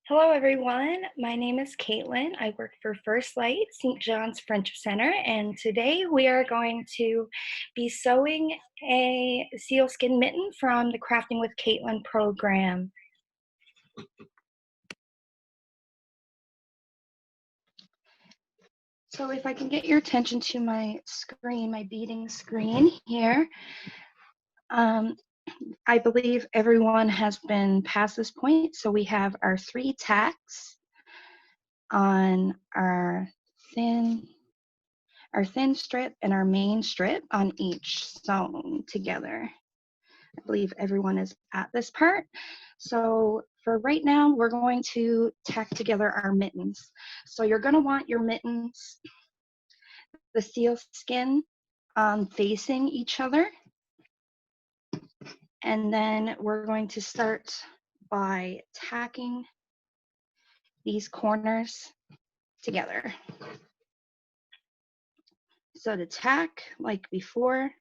Hello, everyone. My name is Katelin. I work for First Light St. John's Friendship Center, and today we are going to be sewing a sealskin mitten from the Crafting with Caitlin program. So if I can get your attention to my screen, my beading screen here, I believe everyone has been past this point. So we have our 3 tacks on thin our thin strip and our main strip on each sewn together. I believe everyone is at this part. So for right now, we're going to tack together our mittens. So you're going to want your mittens, the seal skin, facing each other. And then we're going to start by tacking these corners together. So to tack, like before,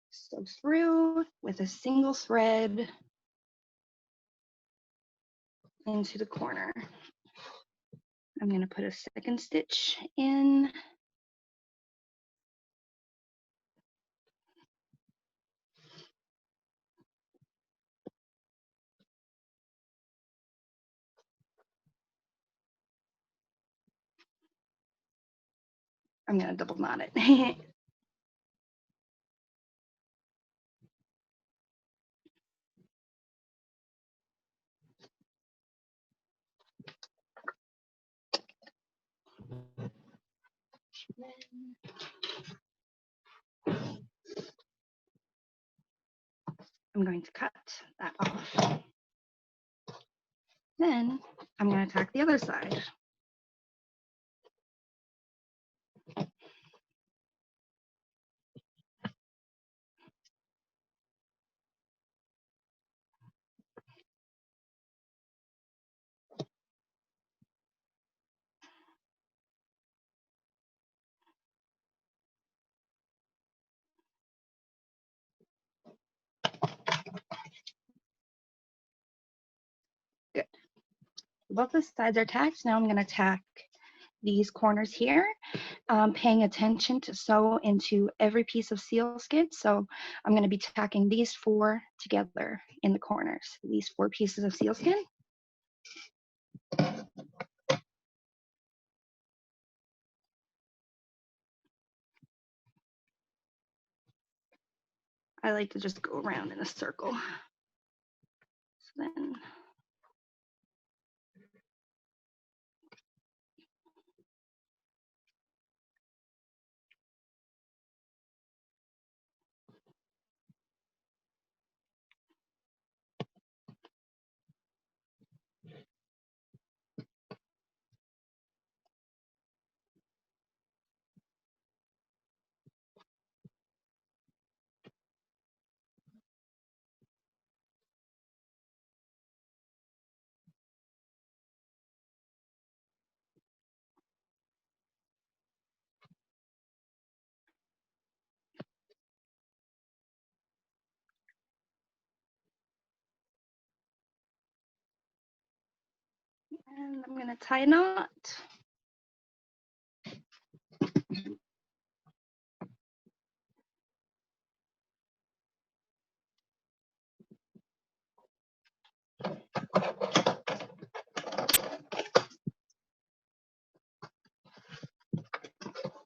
sew through with a single thread into the corner. I'm going to put a second stitch in. I'm going to double knot it. I'm going to cut that off. Then I'm going to tack the other side. Good. Both the sides are tacked. Now I'm going to tack these corners here, paying attention to sew into every piece of sealskin. So I'm going to be tacking these 4 together in the corners, these 4 pieces of sealskin. I like to just go around in a circle. So then and I'm going to tie a knot.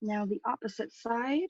Now the opposite side.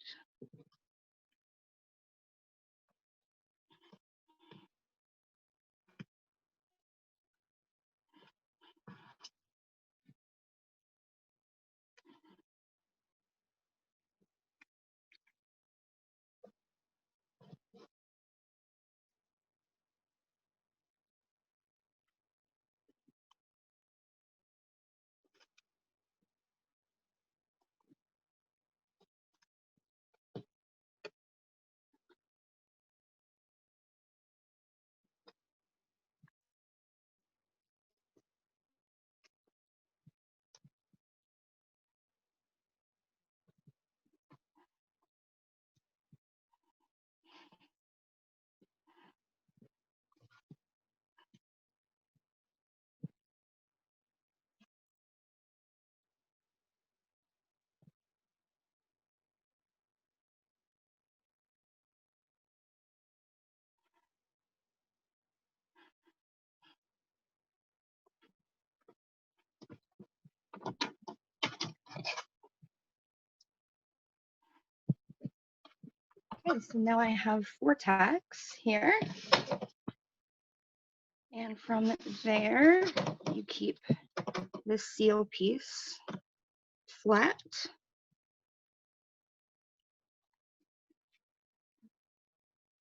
Okay, so now I have 4 tacks here. And from there, you keep this seal piece flat.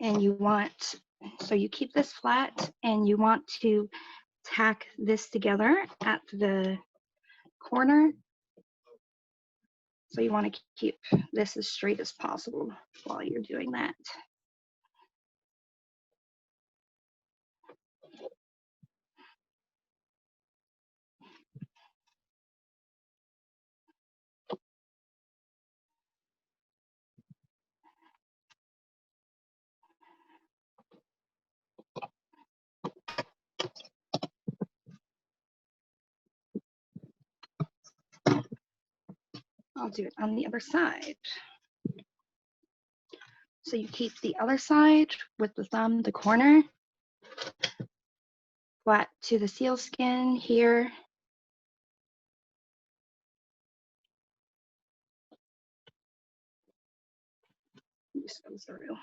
And you want, so you keep this flat and you want to tack this together at the corner. So you want to keep this as straight as possible while you're doing that. I'll do it on the other side. So you keep the other side with the thumb, the corner, flat to the seal skin here. Just goes through.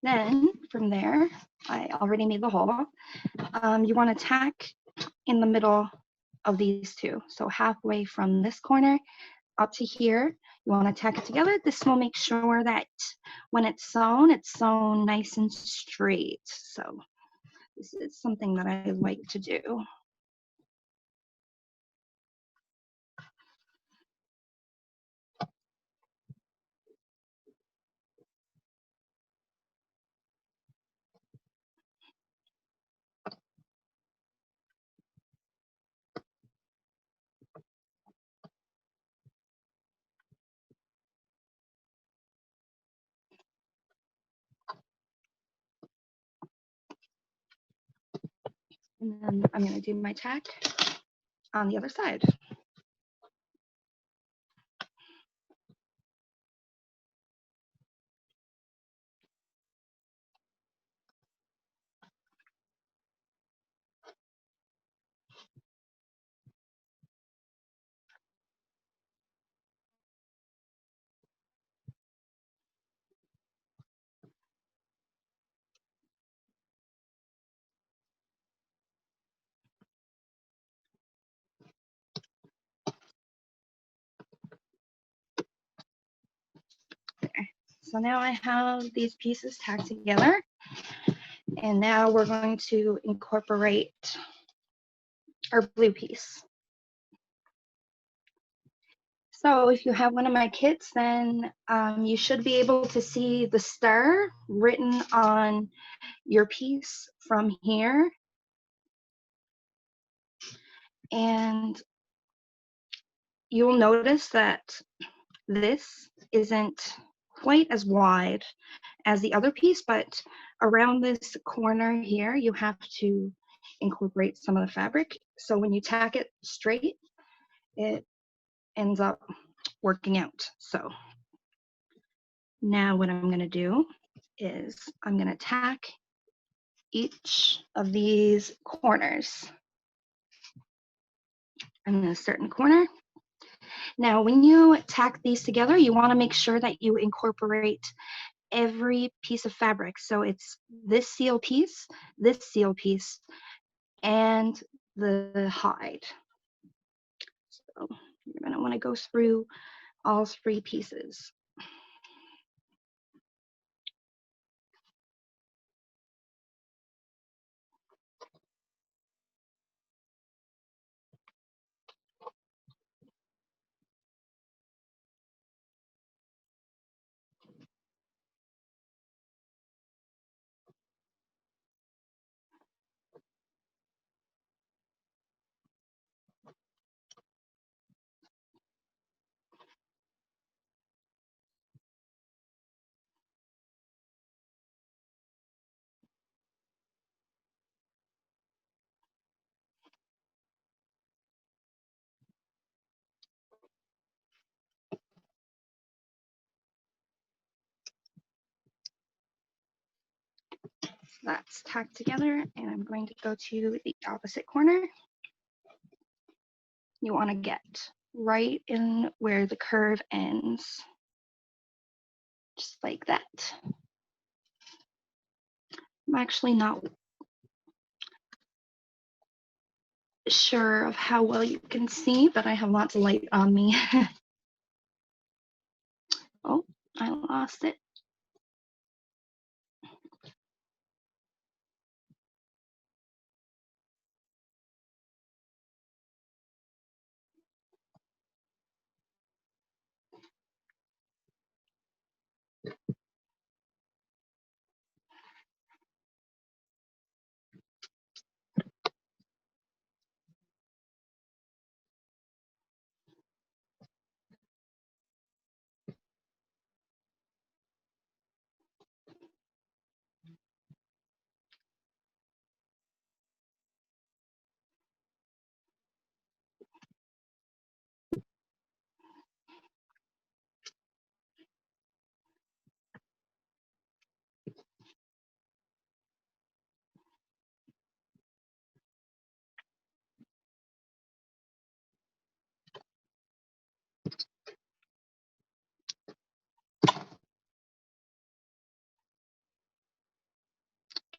Then from there, I already made the hole. You want to tack in the middle of these two. So halfway from this corner up to here, you want to tack it together. This will make sure that when it's sewn nice and straight. So this is something that I like to do. And then I'm going to do my tack on the other side. Okay. So now I have these pieces tacked together, and now we're going to incorporate our blue piece. So if you have one of my kits, then you should be able to see the star written on your piece from here. And you'll notice that this isn't quite as wide as the other piece, but around this corner here, you have to incorporate some of the fabric. So when you tack it straight, it ends up working out. So now what I'm going to do is I'm going to tack each of these corners. I'm in a certain corner. Now, when you tack these together, you want to make sure that you incorporate every piece of fabric. So it's this seal piece, and the hide. So you're going to want to go through all 3 pieces. That's tacked together, and I'm going to go to the opposite corner. You want to get right in where the curve ends, just like that. I'm actually not sure of how well you can see, but I have lots of light on me. Oh, I lost it.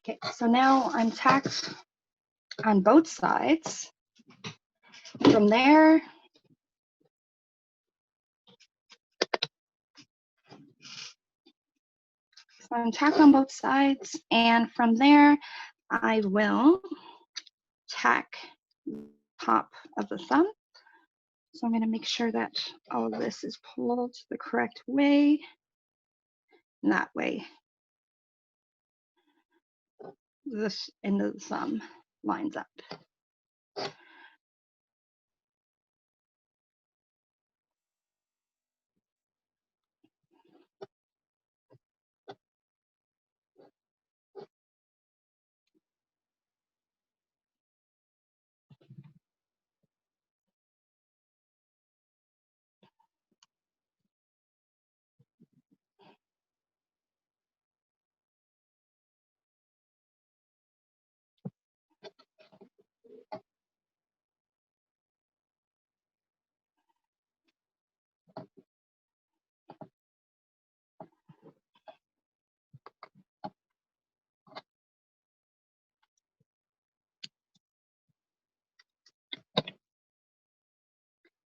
Okay, so now I'm tacked on both sides. From there, so I'm tacked on both sides, and from there, I will tack top of the thumb. So I'm going to make sure that all of this is pulled the correct way. And that way, this end of the thumb lines up.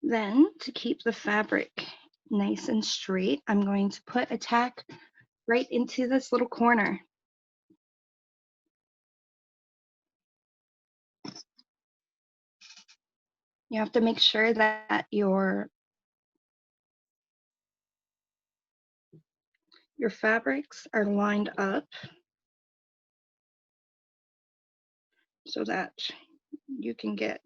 Then, to keep the fabric nice and straight, I'm going to put a tack right into this little corner. You have to make sure that your fabrics are lined up so that you can get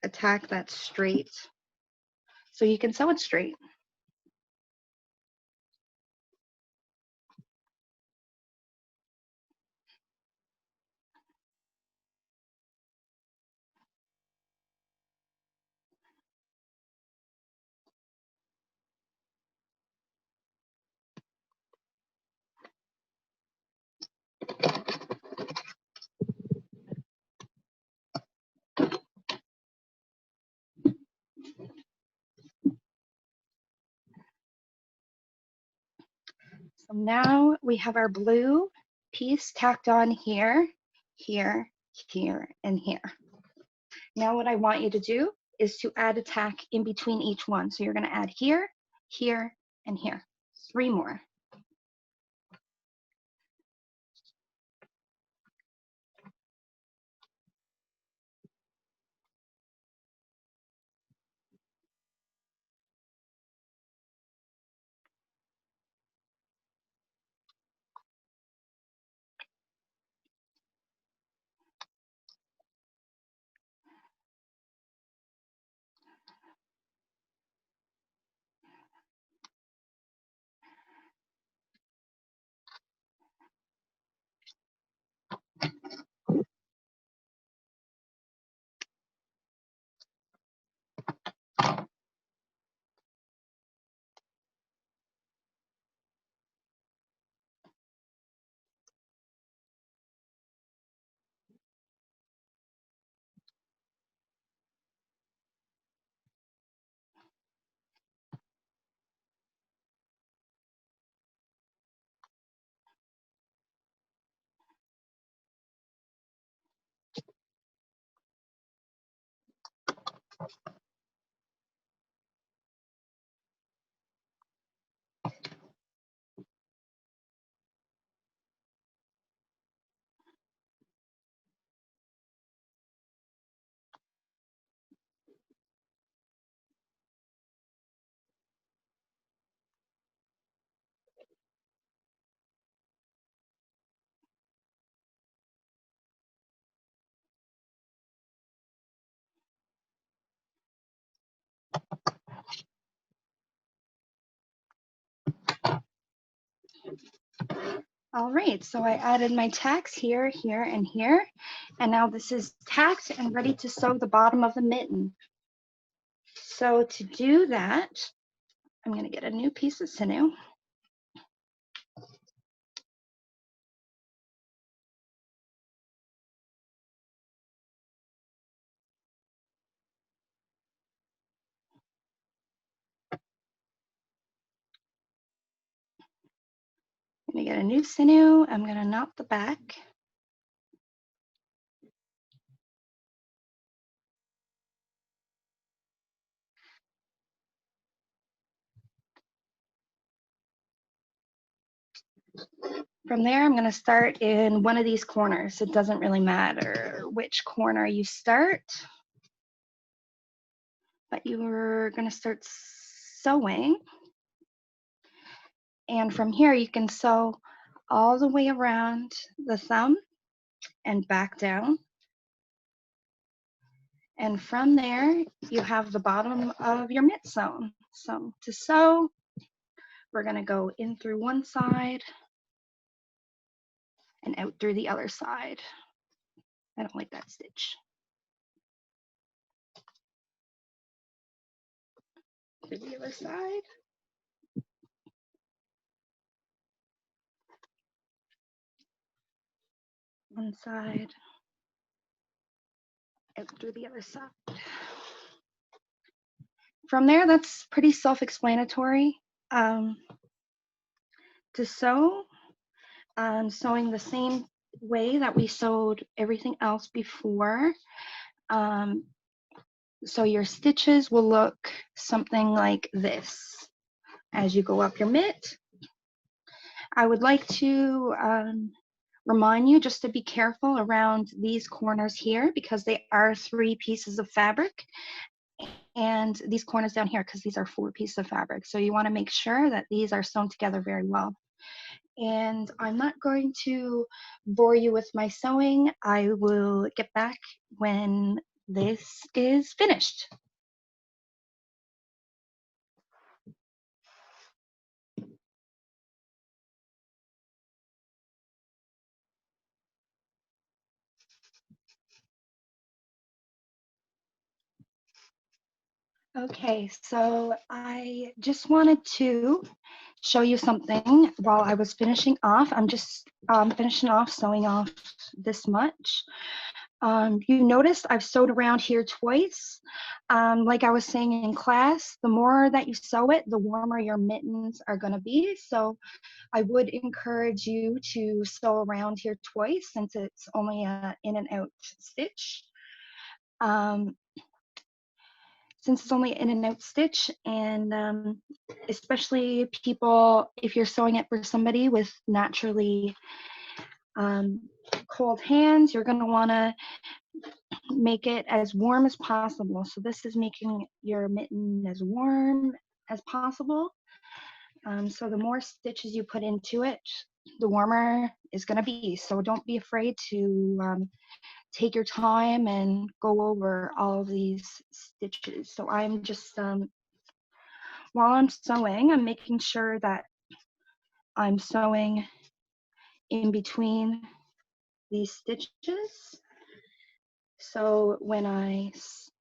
a tack that's straight, so you can sew it straight. So now we have our blue piece tacked on here, here, here, and here. Now what I want you to do is to add a tack in between each one. So you're going to add here, here, and here. 3 more. All right, so I added my tacks here, here, and here. And now this is tacked and ready to sew the bottom of the mitten. So to do that, I'm going to get a new piece of sinew. I'm going to get a new sinew. I'm going to knot the back. From there, I'm going to start in one of these corners. It doesn't really matter which corner you start, but you're going to start sewing. And from here, you can sew all the way around the thumb and back down. And from there, you have the bottom of your mitt sewn. So to sew, we're going to go in through one side and out through the other side. I don't like that stitch. Through the other side. One side, out through the other side. From there, that's pretty self-explanatory. To sew, I'm sewing the same way that we sewed everything else before. So your stitches will look something like this as you go up your mitt. I would like to remind you just to be careful around these corners here because they are 3 pieces of fabric, and these corners down here because these are 4 pieces of fabric. So you want to make sure that these are sewn together very well. And I'm not going to bore you with my sewing. I will get back when this is finished. Okay, so I just wanted to show you something while I was finishing off. I'm just finishing off sewing off this much. You noticed I've sewed around here twice. Like I was saying in class, the more that you sew it, the warmer your mittens are going to be. So I would encourage you to sew around here twice since it's only a in and out stitch. Since it's only in and out stitch, and especially people, if you're sewing it for somebody with naturally cold hands, you're going to want to make it as warm as possible. So this is making your mitten as warm as possible. So the more stitches you put into it, the warmer it's going to be. So don't be afraid to take your time and go over all of these stitches. So I'm just, while I'm sewing, I'm making sure that I'm sewing in between these stitches. So when it's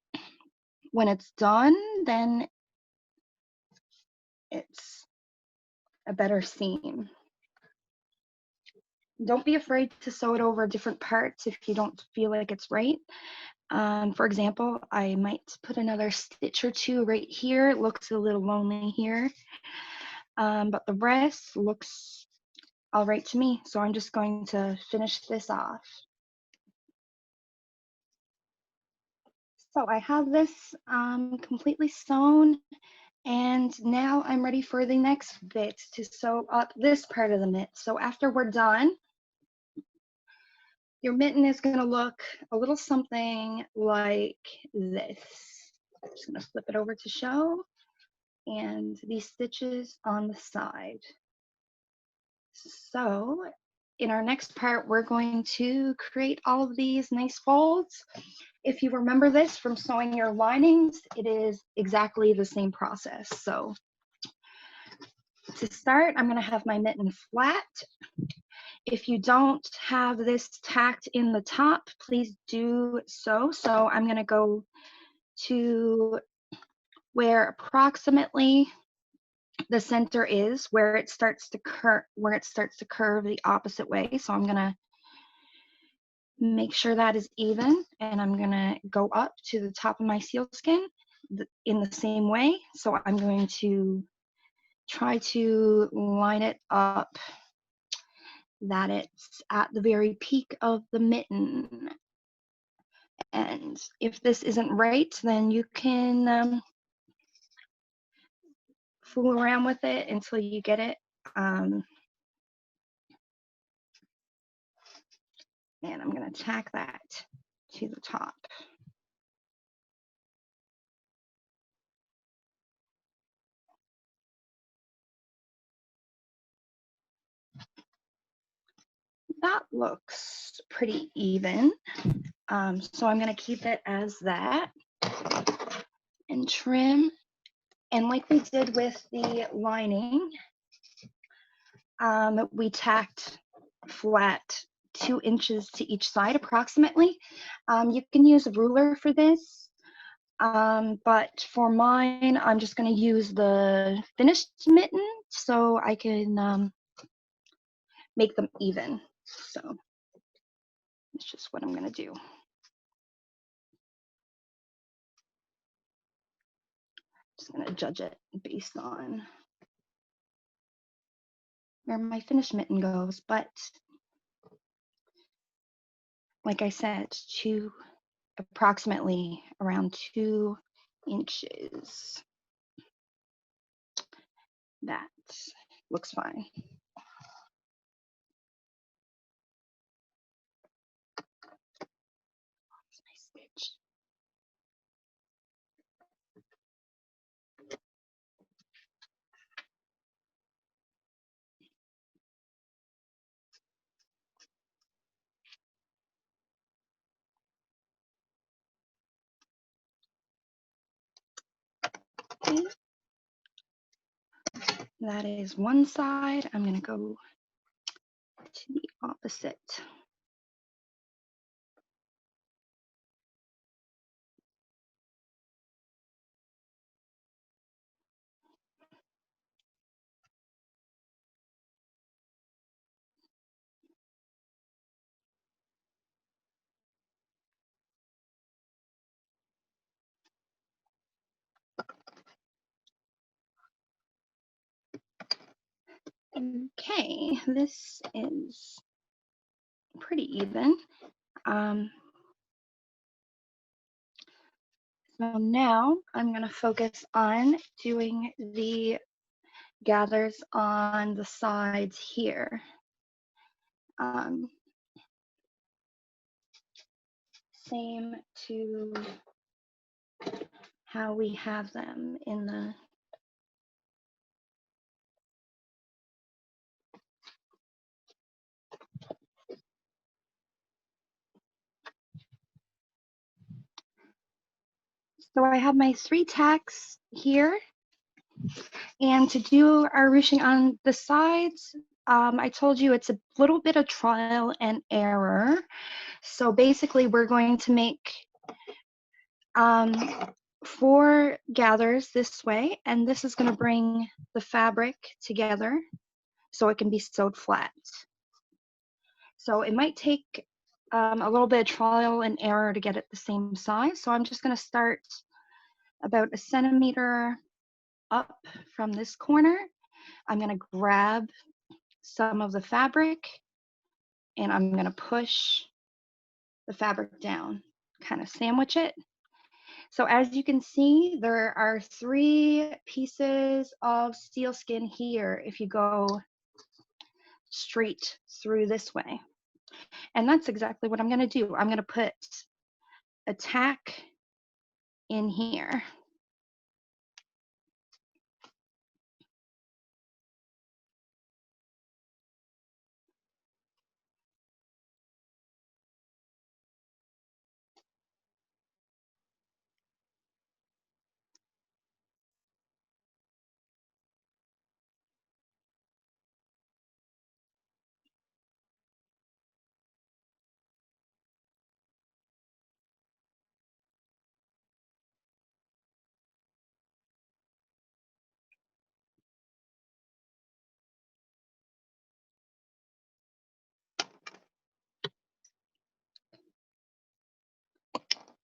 done, then it's a better seam. Don't be afraid to sew it over different parts if you don't feel like it's right. For example, I might put another stitch or 2 right here. It looks a little lonely here, but the rest looks all right to me. So I'm just going to finish this off. So I have this completely sewn, and now I'm ready for the next bit to sew up this part of the mitt. So after we're done, your mitten is going to look a little something like this. I'm just going to flip it over to show, and these stitches on the side. So in our next part, we're going to create all of these nice folds. If you remember this from sewing your linings, it is exactly the same process. So to start, I'm going to have my mitten flat. If you don't have this tacked in the top, please do so. So I'm going to go to where approximately the center is, where it starts to curve the opposite way. So I'm going to make sure that is even, and I'm going to go up to the top of my sealskin in the same way. So I'm going to try to line it up that it's at the very peak of the mitten. And if this isn't right, then you can fool around with it until you get it. And I'm going to tack that to the top. That looks pretty even. So I'm going to keep it as that and trim. And like we did with the lining, we tacked flat 2 inches to each side approximately. You can use a ruler for this, but for mine, I'm just going to use the finished mitten so I can make them even. So that's just what I'm going to do. Just going to judge it based on where my finished mitten goes, but like I said, approximately around 2 inches. That looks fine. Stitch. Okay. That is one side. I'm going to go to the opposite. Okay, this is pretty even. So now I'm going to focus on doing the gathers on the sides here. Same to how we have them in the So I have my 3 tacks here, and to do our ruching on the sides, I told you it's a little bit of trial and error. So basically we're going to make 4 gathers this way, and this is going to bring the fabric together so it can be sewed flat. So it might take a little bit of trial and error to get it the same size. So I'm just going to start about 1 centimeter up from this corner. I'm going to grab some of the fabric and I'm going to push the fabric down, kind of sandwich it. So as you can see, there are 3 pieces of sealskin here if you go straight through this way. And that's exactly what I'm going to do. I'm going to put a tack in here.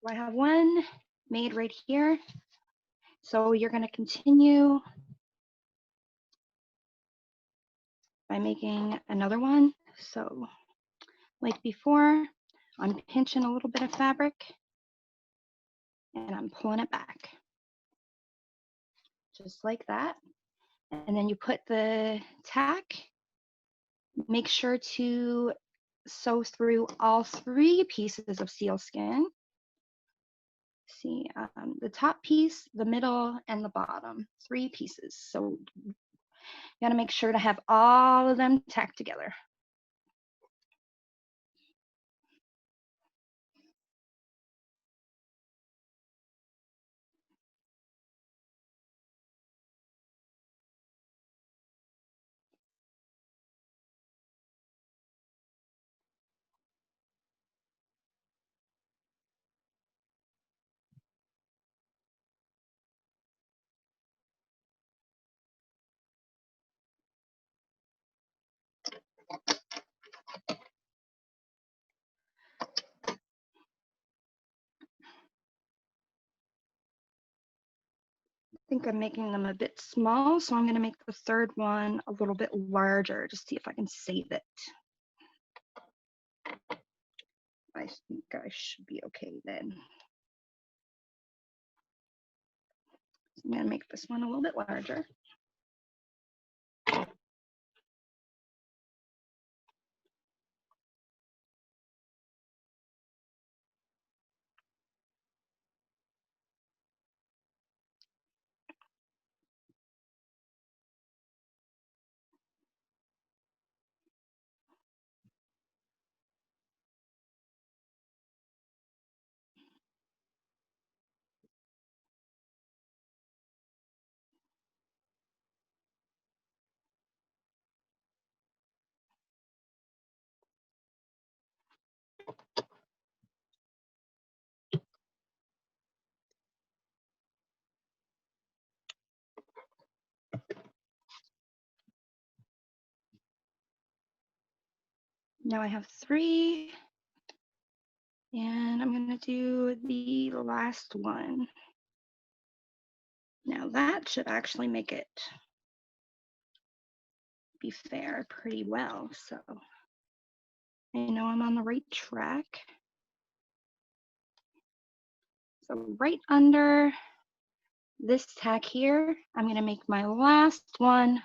I have one made right here. So you're going to continue by making another one. So like before, I'm pinching a little bit of fabric and I'm pulling it back. Just like that. And then you put the tack. Make sure to sew through all 3 pieces of sealskin. See, the top piece, the middle, and the bottom, 3 pieces. So you gotta make sure to have all of them tacked together. I think I'm making them a bit small, so I'm gonna make the 3rd one a little bit larger, just see if I can save it. I think I should be okay then. So I'm gonna make this one a little bit larger. Now I have 3, and I'm gonna do the last one. Now that should actually make it be fair pretty well, so I know I'm on the right track. So right under this tack here, I'm gonna make my last one.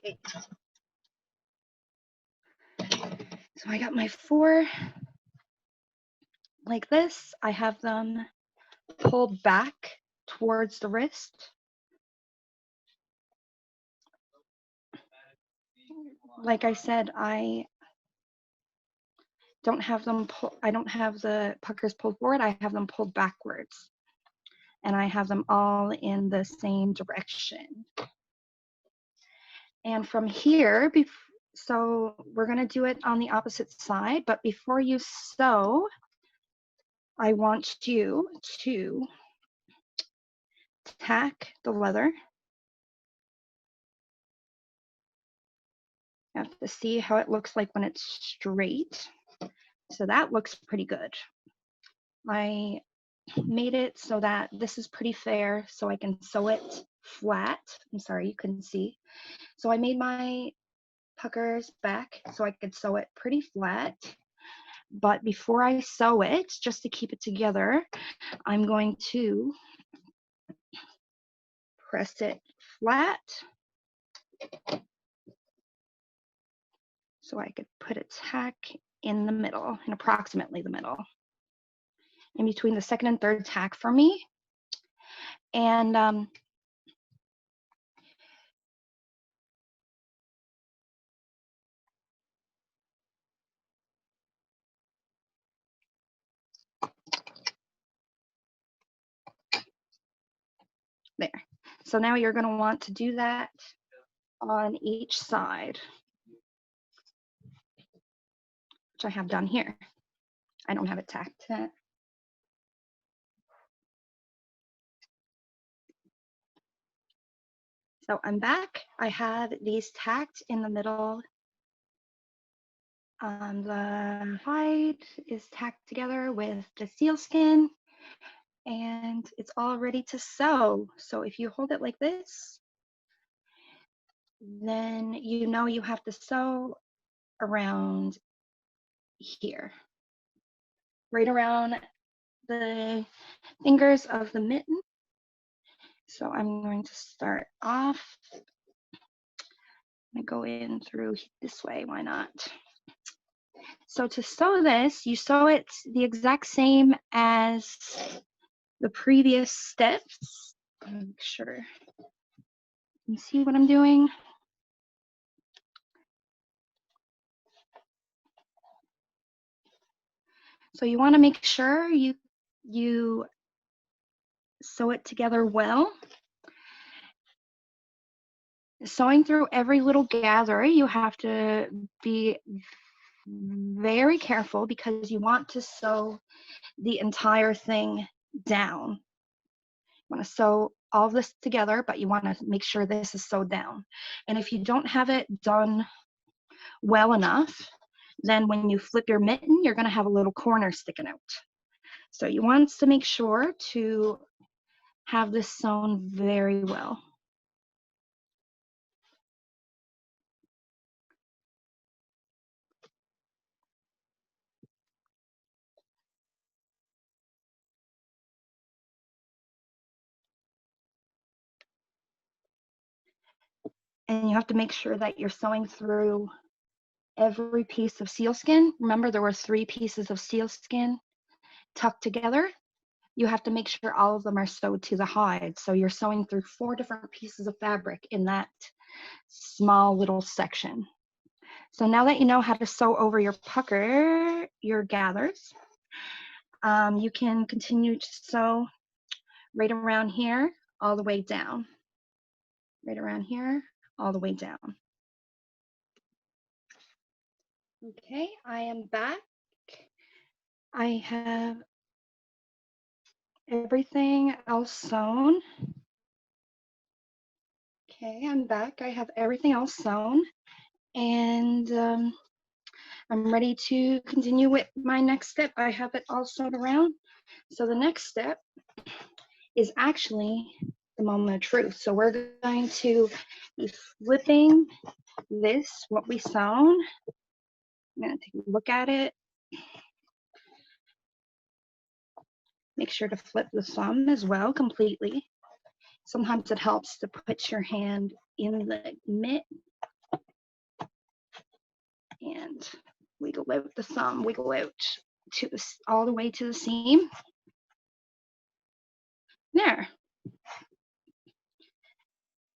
Okay. So I got my 4 like this. I have them pulled back towards the wrist. Like I said, I don't have them I don't have the puckers pulled forward. I have them pulled backwards. And I have them all in the same direction. And from here, so we're going to do it on the opposite side, but before you sew, I want you to tack the leather. You have to see how it looks like when it's straight. So that looks pretty good. I made it so that this is pretty fair so I can sew it flat. I'm sorry, you couldn't see. So I made my puckers back so I could sew it pretty flat. But before I sew it, just to keep it together, I'm going to press it flat so I could put a tack in the middle, in approximately the middle, in between the second and third tack for me. And there. So now you're going to want to do that on each side, which I have done here. I don't have it tacked yet. So I'm back. I have these tacked in the middle. The hide is tacked together with the sealskin, and it's all ready to sew. So if you hold it like this, then you know you have to sew around here, right around the fingers of the mitten. So I'm going to start off. I'm going to go in through this way, why not? So to sew this, you sew it the exact same as the previous steps. Make sure you see what I'm doing. So you want to make sure you sew it together well. Sewing through every little gather, you have to be very careful because you want to sew the entire thing down. You want to sew all of this together, but you want to make sure this is sewed down. And if you don't have it done well enough, then when you flip your mitten, you're going to have a little corner sticking out. So you want to make sure to have this sewn very well. And you have to make sure that you're sewing through every piece of sealskin. Remember, there were 3 pieces of sealskin tucked together. You have to make sure all of them are sewed to the hide. So you're sewing through 4 different pieces of fabric in that small little section. So now that you know how to sew over your pucker, your gathers, you can continue to sew right around here, all the way down. Right around here, all the way down. Okay, I am back. I have everything else sewn. Okay, I'm back. I have everything else sewn, and I'm ready to continue with my next step. I have it all sewn around. So the next step is actually the moment of truth. So we're going to be flipping this, what we sewn. I'm going to take a look at it. Make sure to flip the thumb as well completely. Sometimes it helps to put your hand in the mitt and wiggle out the thumb, wiggle out to the, all the way to the seam. There.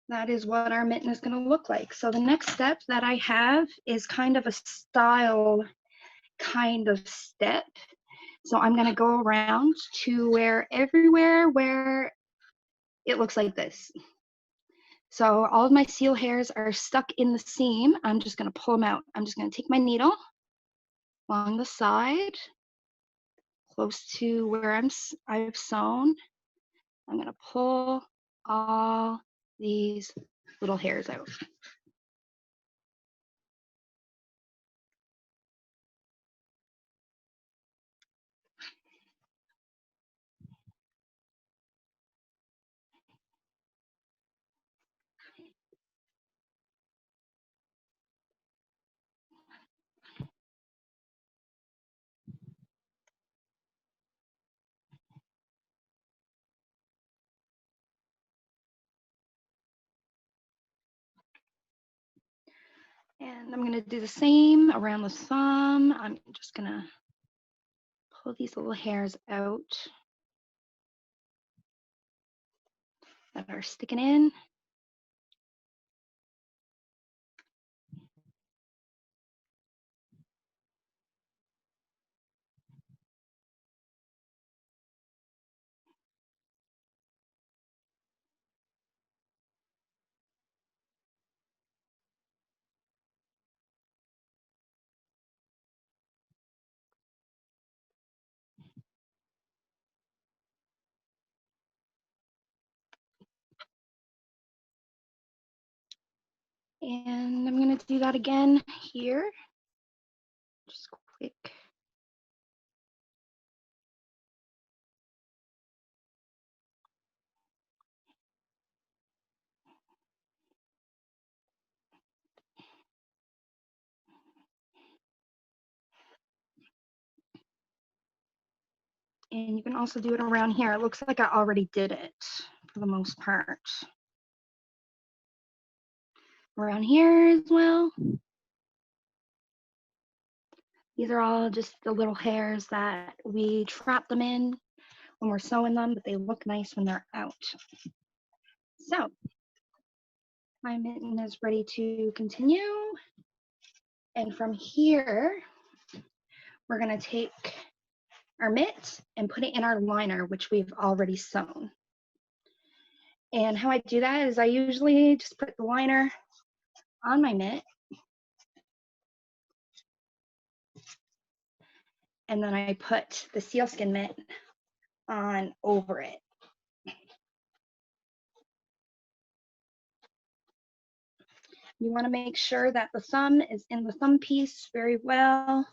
That is what our mitten is going to look like. So the next step that I have is kind of a style kind of step. So I'm going to go around to where everywhere where it looks like this. So all of my seal hairs are stuck in the seam. I'm just going to pull them out. I'm just going to take my needle along the side, close to where I've sewn. I'm going to pull all these little hairs out. And I'm gonna do the same around the thumb. I'm just gonna pull these little hairs out that are sticking in. And I'm gonna do that again here. Just quick. And you can also do it around here. It looks like I already did it for the most part. Around here as well. These are all just the little hairs that we trap them in when we're sewing them, but they look nice when they're out. So my mitten is ready to continue. And from here, we're gonna take our mitt and put it in our liner, which we've already sewn. And how I do that is I usually just put the liner on my mitt, and then I put the sealskin mitt on over it. You want to make sure that the thumb is in the thumb piece very well.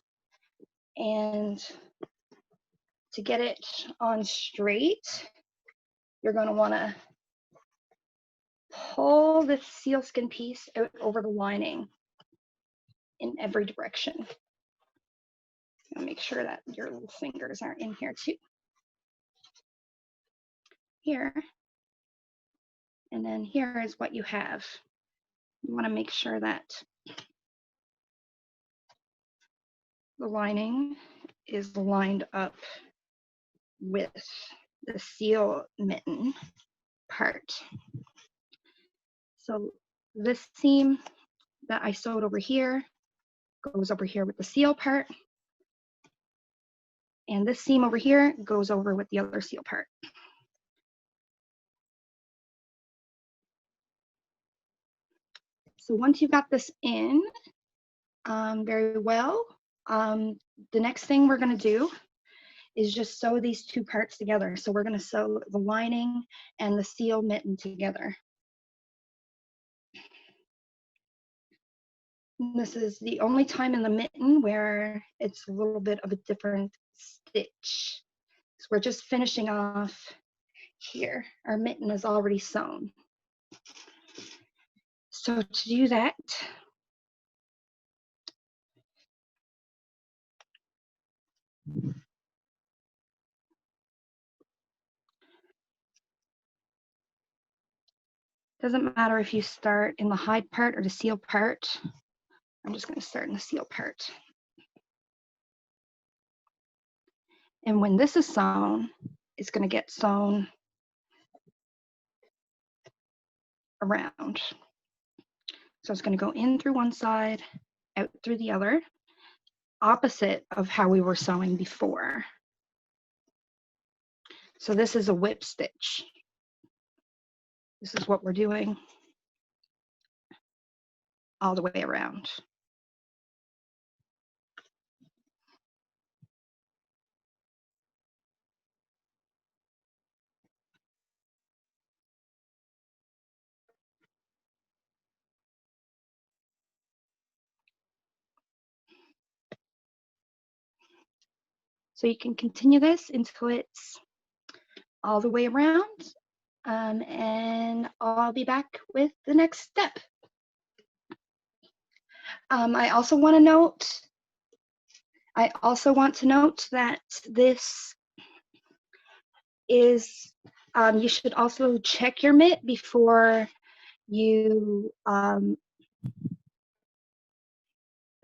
And to get it on straight, you're going to want to pull the sealskin piece out over the lining in every direction. Make sure that your little fingers aren't in here too. Here. And then here is what you have. You want to make sure that the lining is lined up with the seal mitten part. So this seam that I sewed over here goes over here with the seal part. And this seam over here goes over with the other seal part. So once you've got this in very well, the next thing we're going to do is just sew these two parts together. So we're going to sew the lining and the seal mitten together. This is the only time in the mitten where it's a little bit of a different stitch. So we're just finishing off here. Our mitten is already sewn. So to do that, doesn't matter if you start in the hide part or the seal part. I'm just going to start in the seal part. And when this is sewn, it's going to get sewn around. So it's going to go in through one side, out through the other, opposite of how we were sewing before. So this is a whip stitch. This is what we're doing all the way around. So you can continue this until it's all the way around, and I'll be back with the next step. I also want to note that this is, you should also check your mitt before you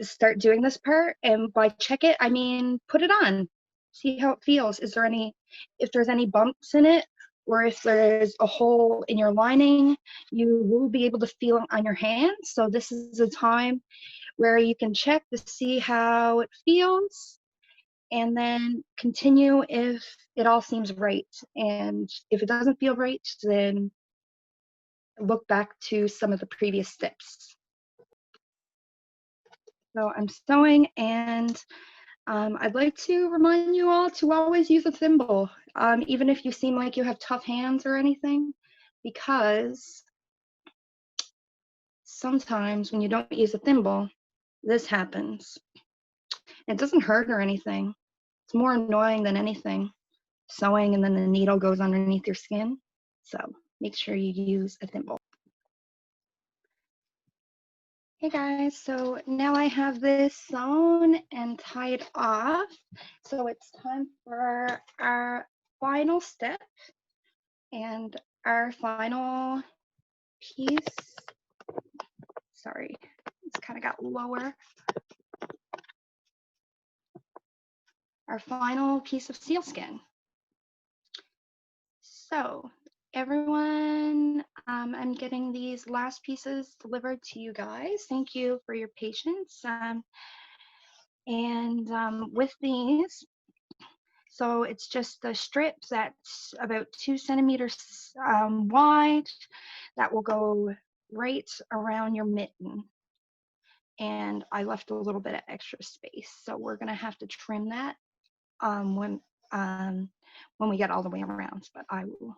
start doing this part. And by check it, I mean put it on, see how it feels. Is there any, if there's any bumps in it, or if there's a hole in your lining, you will be able to feel it on your hands. So this is a time where you can check to see how it feels, and then continue if it all seems right. And if it doesn't feel right, then look back to some of the previous steps. So I'm sewing, and I'd like to remind you all to always use a thimble, even if you seem like you have tough hands or anything, because sometimes when you don't use a thimble, this happens. It doesn't hurt or anything. It's more annoying than anything, sewing and then the needle goes underneath your skin. So make sure you use a thimble. Hey guys, so now I have this sewn and tied off. So it's time for our final step and our final piece. Sorry, it's kind of got lower. Our final piece of sealskin. So everyone, I'm getting these last pieces delivered to you guys. Thank you for your patience. With these, so it's just a strip that's about 2 centimeters wide that will go right around your mitten. And I left a little bit of extra space, so we're gonna have to trim that when we get all the way around, but I will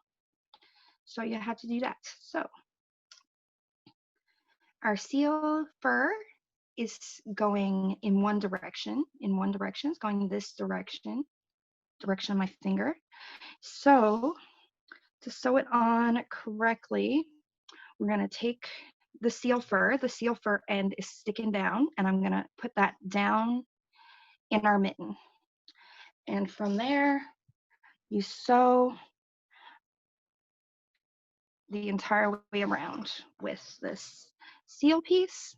show you how to do that. So our seal fur is going in one direction. It's going this direction of my finger. So to sew it on correctly, we're going to take the seal fur end is sticking down, and I'm going to put that down in our mitten. And from there, you sew the entire way around with this seal piece.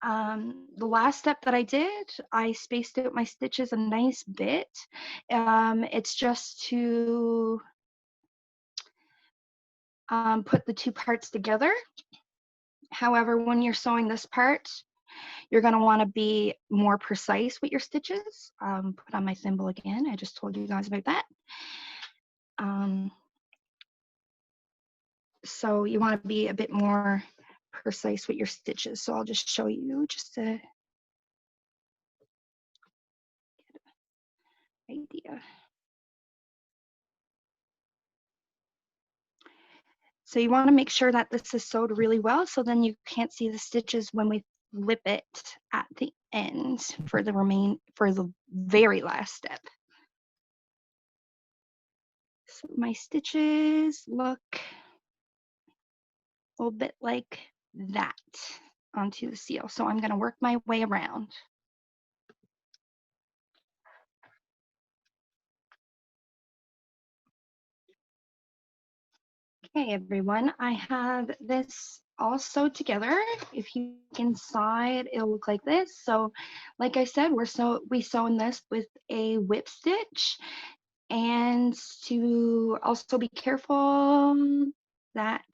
The last step that I did, I spaced out my stitches a nice bit. It's just to put the two parts together. However, when you're sewing this part, you're going to want to be more precise with your stitches. Put on my thimble again. I just told you guys about that. So you want to be a bit more precise with your stitches. So I'll just show you just to get an idea. So you want to make sure that this is sewed really well, so then you can't see the stitches when we flip it at the end for the very last step. So my stitches look a little bit like that onto the seal. So I'm going to work my way around. Okay, everyone, I have this all sewed together. If you look inside, it'll look like this. So like I said, we sewn this with a whip stitch, and to also be careful that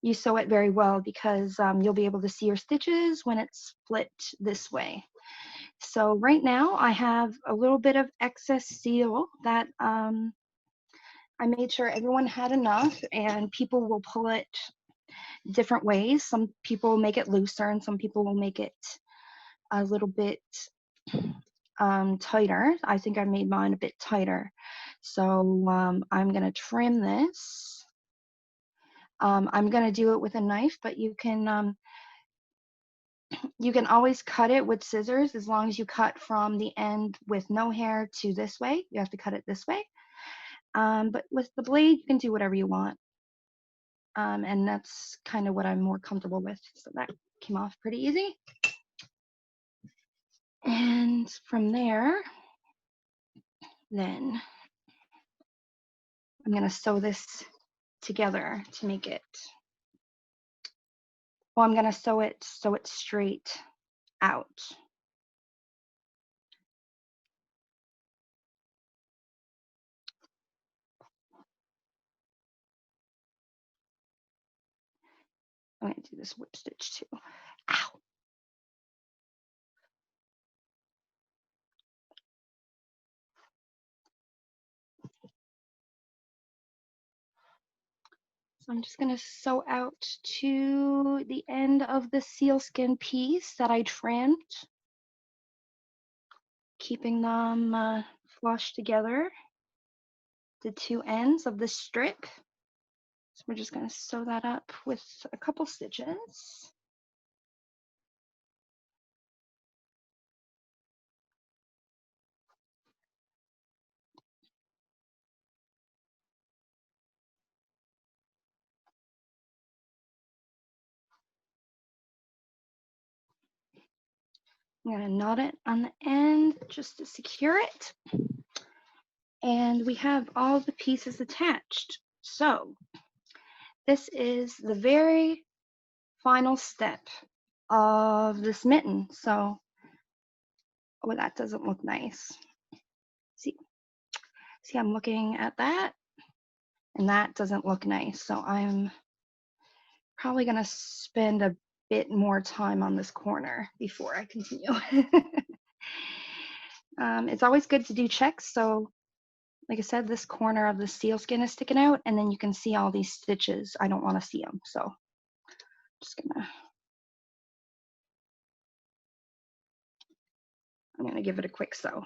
you sew it very well, because you'll be able to see your stitches when it's split this way. So right now I have a little bit of excess seal that I made sure everyone had enough, and people will pull it different ways. Some people make it looser, and some people will make it a little bit tighter. I think I made mine a bit tighter. So I'm gonna trim this. I'm gonna do it with a knife, but you can You can always cut it with scissors as long as you cut from the end with no hair to this way. You have to cut it this way. But with the blade, you can do whatever you want. And that's kind of what I'm more comfortable with. So that came off pretty easy. And from there, then I'm gonna sew this together to make it, well, I'm gonna sew it straight out. I'm gonna do this whip stitch too. Ow. So I'm just gonna sew out to the end of the sealskin piece that I trimmed, keeping them flush together, the two ends of the strip. So we're just gonna sew that up with a couple stitches. I'm gonna knot it on the end just to secure it. And we have all the pieces attached. So this is the very final step of this mitten. So, oh, that doesn't look nice. See, I'm looking at that and that doesn't look nice. So I'm probably gonna spend a bit more time on this corner before I continue. It's always good to do checks. So like I said, this corner of the sealskin is sticking out and then you can see all these stitches. I don't want to see them. So I'm gonna give it a quick sew.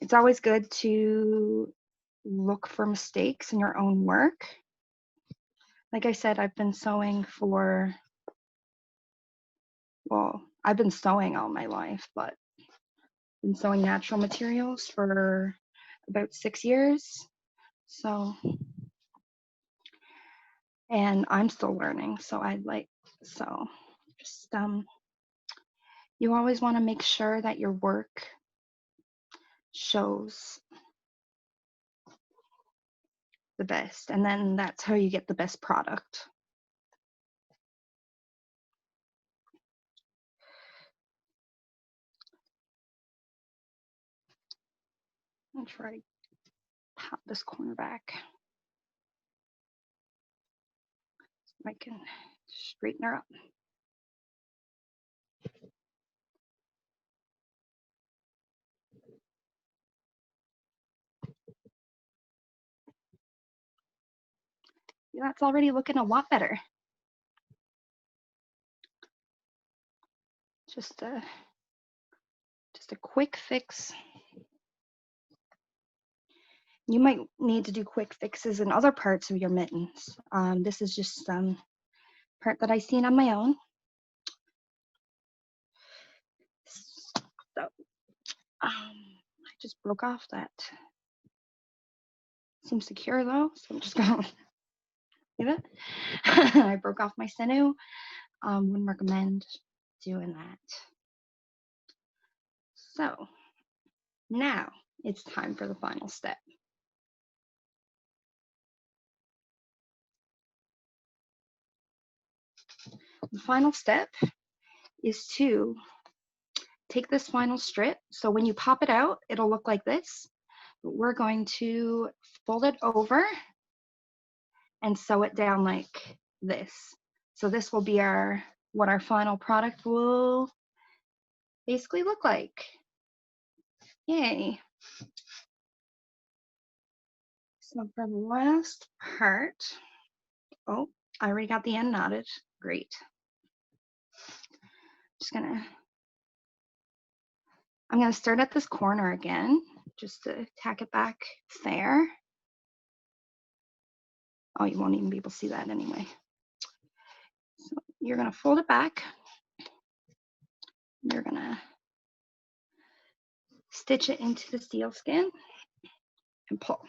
It's always good to look for mistakes in your own work. Like I said, I've been sewing for, well, I've been sewing all my life, but I've been sewing natural materials for about 6 years. So, and I'm still learning. So just, you always want to make sure that your work shows the best, and then that's how you get the best product. I'll try to pop this corner back so I can straighten her up. That's already looking a lot better. Just a quick fix. You might need to do quick fixes in other parts of your mittens. This is just part that I've seen on my own. So I just broke off that. Seems secure though, so I'm just gonna leave it. I broke off my sinew. Wouldn't recommend doing that. So now it's time for the final step. The final step is to take this final strip. So when you pop it out, it'll look like this. But we're going to fold it over and sew it down like this. So this will be what our final product will basically look like. Yay. So for the last part, oh, I already got the end knotted. Great. I'm gonna start at this corner again, just to tack it back there. Oh, you won't even be able to see that anyway. So you're gonna fold it back You're gonna stitch it into the sealskin and pull.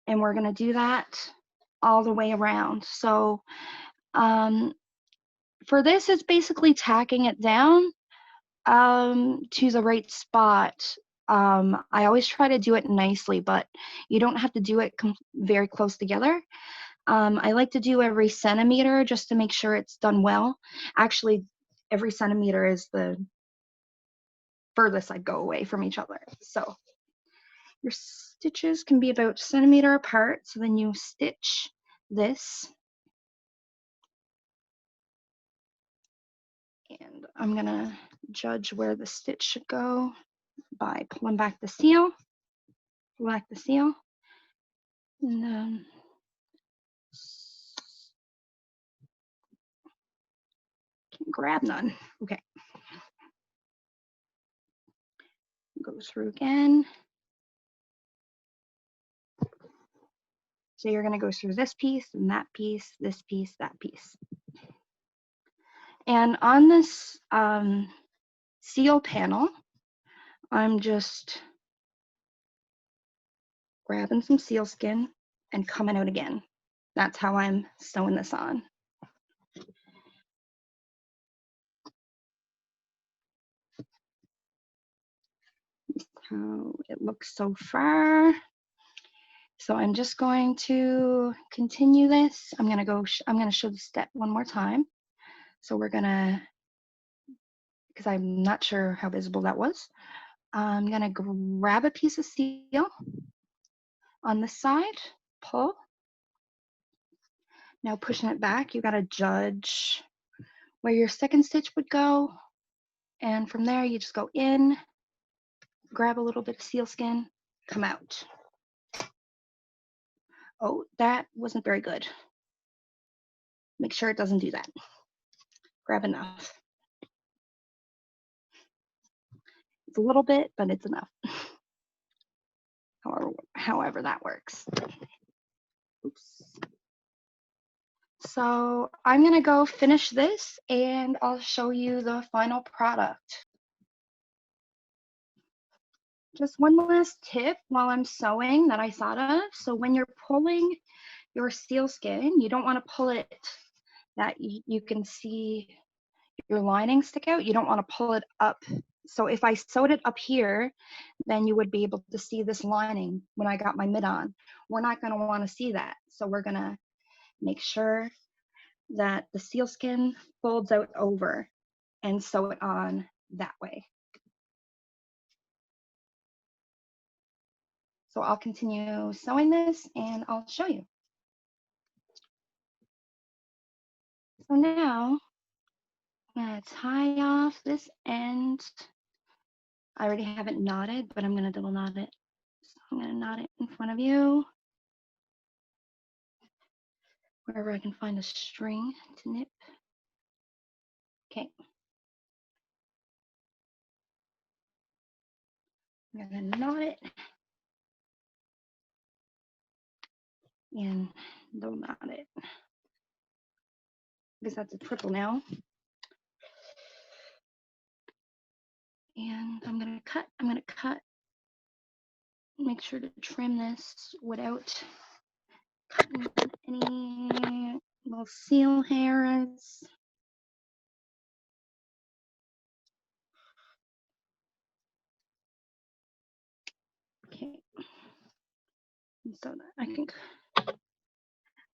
And we're gonna do that all the way around. So for this, it's basically tacking it down to the right spot. I always try to do it nicely, but you don't have to do it very close together. I like to do every centimeter just to make sure it's done well. Actually, every centimeter is the furthest I'd go away from each other. So your stitches can be about a centimeter apart. So then you stitch this. And I'm gonna judge where the stitch should go by pulling back the seal, and then can't grab none. Okay, go through again. So you're gonna go through this piece and that piece, this piece, that piece. And on this seal panel, I'm just grabbing some sealskin and coming out again. That's how I'm sewing this on. That's how it looks so far. So I'm just going to continue this. I'm gonna show the step one more time. So we're gonna, because I'm not sure how visible that was. I'm gonna grab a piece of seal on this side, pull. Now pushing it back, you gotta judge where your second stitch would go. And from there, you just go in, grab a little bit of sealskin, come out. Oh, that wasn't very good. Make sure it doesn't do that. Grab enough. It's a little bit, but it's enough. However that works. Oops. So I'm gonna go finish this and I'll show you the final product. Just one last tip while I'm sewing that I thought of. So when you're pulling your sealskin, you don't want to pull it that you can see your lining stick out. You don't want to pull it up. So if I sewed it up here, then you would be able to see this lining when I got my mitt on. We're not going to want to see that. So we're going to make sure that the sealskin folds out over and sew it on that way. So I'll continue sewing this and I'll show you. So now I'm gonna tie off this end. I already have it knotted, but I'm gonna double knot it. So I'm gonna knot it in front of you, wherever I can find a string to knit. Okay. I'm gonna knot it and double knot it. Because that's a triple now. And I'm gonna cut. Make sure to trim this without cutting any little seal hairs. Okay. So that I can,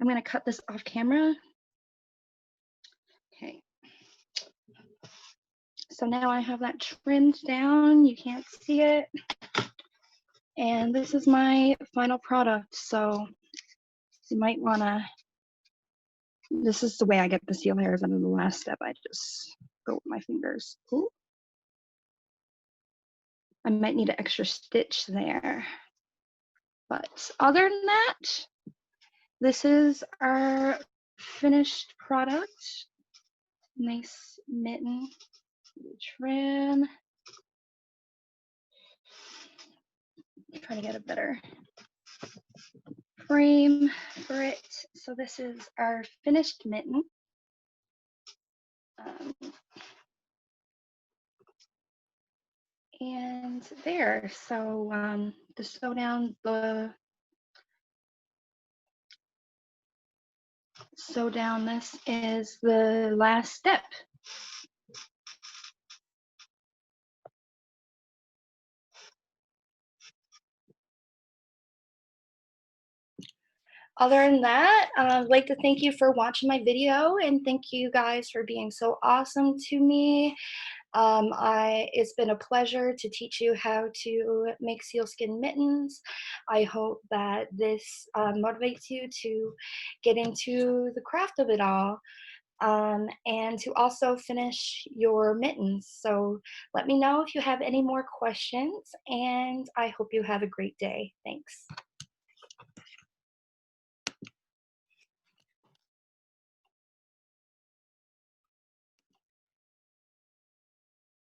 I'm gonna cut this off camera. Okay. So now I have that trimmed down. You can't see it. And this is my final product. So you might wanna, this is the way I get the seal hairs under the last step. I just go with my fingers. Ooh. I might need an extra stitch there. But other than that, this is our finished product. Nice mitten, trim. Try to get a better frame for it. So this is our finished mitten. Um, and there, so to sew down this is the last step. Other than that, I'd like to thank you for watching my video and thank you guys for being so awesome to me. It's been a pleasure to teach you how to make sealskin mittens. I hope that this motivates you to get into the craft of it all, and to also finish your mittens. So let me know if you have any more questions, and I hope you have a great day. Thanks.